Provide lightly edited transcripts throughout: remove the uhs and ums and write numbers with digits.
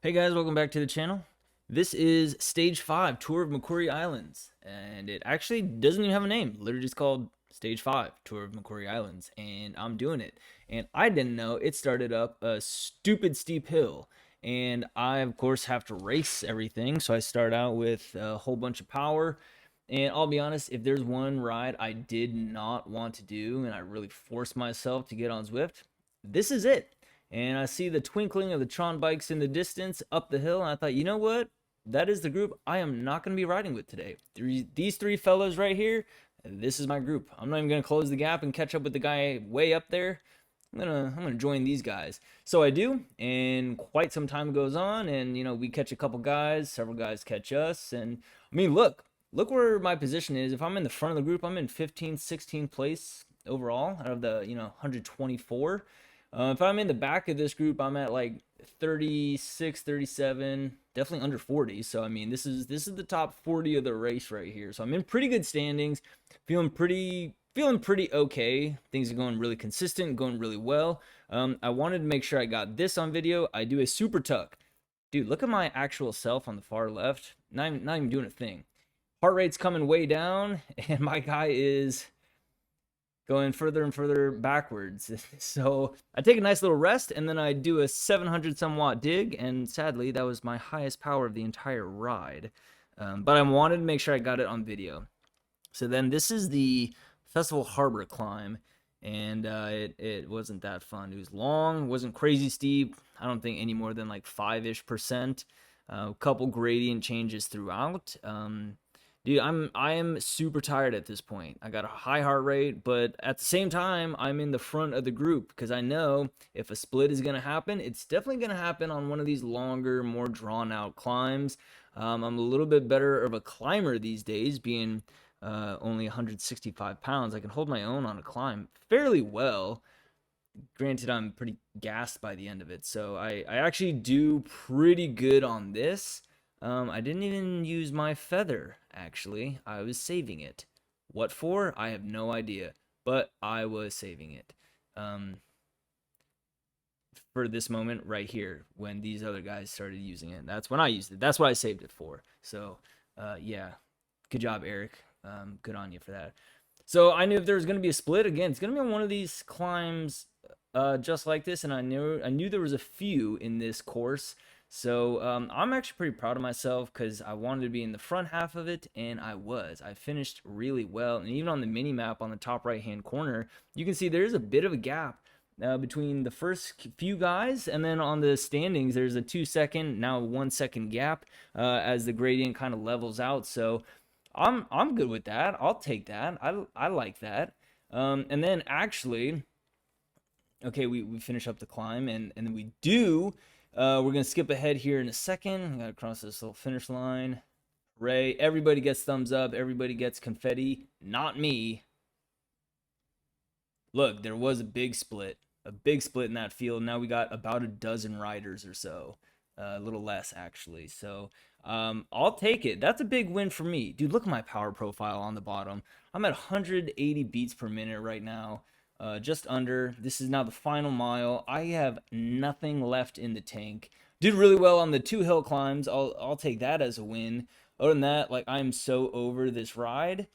Hey guys, welcome back to the channel. This is Stage 5, Tour of Makuri Islands. And it actually doesn't even have a name. Literally just called Stage 5, Tour of Makuri Islands. And I'm doing it. And I didn't know it started up a stupid steep hill. And I, of course, have to race everything. So I start out with a whole bunch of power. And I'll be honest, if there's one ride I did not want to do, and I really forced myself to get on Zwift, this is it. And I see the twinkling of the Tron bikes in the distance up the hill, and I thought, you know what? That is the group I am not going to be riding with today. These three fellows right here, this is my group. I'm not even going to close the gap and catch up with the guy way up there. I'm gonna join these guys. So I do, and quite some time goes on, and we catch a couple guys, several guys catch us, and I mean, look where my position is. If I'm in the front of the group, I'm in 15th, 16th place overall out of the 124. If I'm in the back of this group, I'm at like 36, 37, definitely under 40. So I mean, this is the top 40 of the race right here. So I'm in pretty good standings, feeling pretty okay. Things are going really consistent, going really well. I wanted to make sure I got this on video. I do a super tuck. Dude, look at my actual self on the far left. Not even doing a thing. Heart rate's coming way down, and my guy is going further and further backwards. So I take a nice little rest, and then I do a 700 some watt dig, and sadly that was my highest power of the entire ride. But I wanted to make sure I got it on video. So then this is the Festival Harbor climb, and it wasn't that fun. It was long, wasn't crazy steep. I don't think any more than like 5-ish%. A couple gradient changes throughout. Dude, I am super tired at this point. I got a high heart rate, but at the same time, I'm in the front of the group because I know if a split is gonna happen, it's definitely gonna happen on one of these longer, more drawn out climbs. I'm a little bit better of a climber these days, being only 165 pounds. I can hold my own on a climb fairly well. Granted, I'm pretty gassed by the end of it, so I actually do pretty good on this. I didn't even use my feather, actually. I was saving it. What for? I have no idea, but I was saving it. For this moment right here, when these other guys started using it. That's when I used it. That's what I saved it for. So, yeah. Good job, Eric. Good on you for that. So I knew if there was going to be a split, again, it's going to be on one of these climbs just like this, and I knew there was a few in this course. So I'm actually pretty proud of myself because I wanted to be in the front half of it, and I was. I finished really well, and even on the mini map on the top right hand corner, you can see there's a bit of a gap between the first few guys, and then on the standings there's a 2-second, now 1-second gap as the gradient kind of levels out. So I'm good with that. I'll take that. I like that. And then actually, okay, we finish up the climb, and then we're gonna skip ahead here in a second. I gotta cross this little finish line. Hooray! Everybody gets thumbs up. Everybody gets confetti. Not me. Look, there was a big split in that field. Now we got about a dozen riders or so, a little less actually. So I'll take it. That's a big win for me, dude. Look at my power profile on the bottom. I'm at 180 beats per minute right now. Just under. This is now the final mile. I have nothing left in the tank. Did really well on the 2 hill climbs. I'll take that as a win. Other than that, like, I'm so over this ride.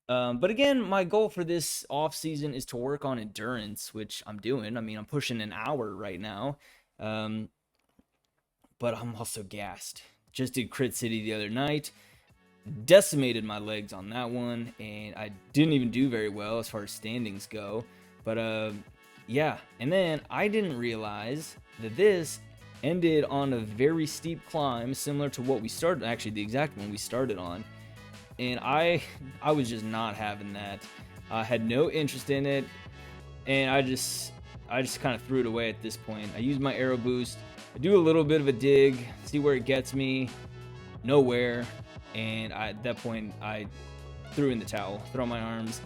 But again, my goal for this off season is to work on endurance, which I'm doing. I mean, I'm pushing an hour right now. But I'm also gassed. Just did Crit City the other night. Decimated my legs on that one, and I didn't even do very well as far as standings go. But yeah, and then I didn't realize that this ended on a very steep climb similar to what we started, actually the exact one we started on, and I was just not having that. I had no interest in it, and I just kind of threw it away at this point. I used my arrow boost. I do a little bit of a dig, see where it gets me. Nowhere. And at that point, I threw in the towel, throw my arms,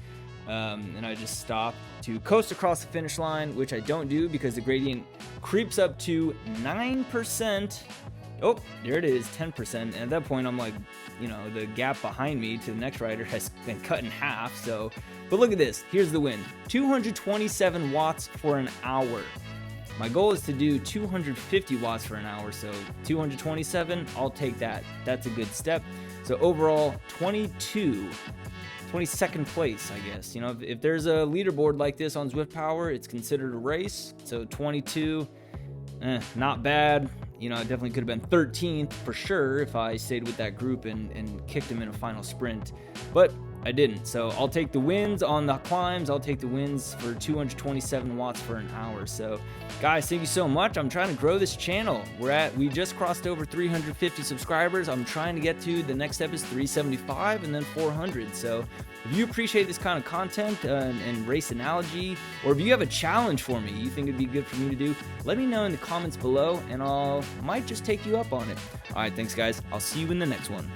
and I just stopped to coast across the finish line, which I don't do because the gradient creeps up to 9%. Oh, there it is, 10%. And at that point, I'm like, the gap behind me to the next rider has been cut in half. So, but look at this. Here's the win. 227 watts for an hour. My goal is to do 250 watts for an hour, so 227, I'll take that. That's a good step. So overall, 22nd place, I guess. You know, if there's a leaderboard like this on Zwift Power, it's considered a race. So 22, not bad. You know, I definitely could have been 13th for sure if I stayed with that group and kicked them in a final sprint, but I didn't. So I'll take the wins on the climbs. I'll take the wins for 227 watts for an hour. So guys, thank you so much. I'm trying to grow this channel. We just crossed over 350 subscribers. I'm trying to get to, the next step is 375 and then 400. So if you appreciate this kind of content and race analogy, or if you have a challenge for me you think it'd be good for me to do, let me know in the comments below and might just take you up on it. All right, thanks guys. I'll see you in the next one.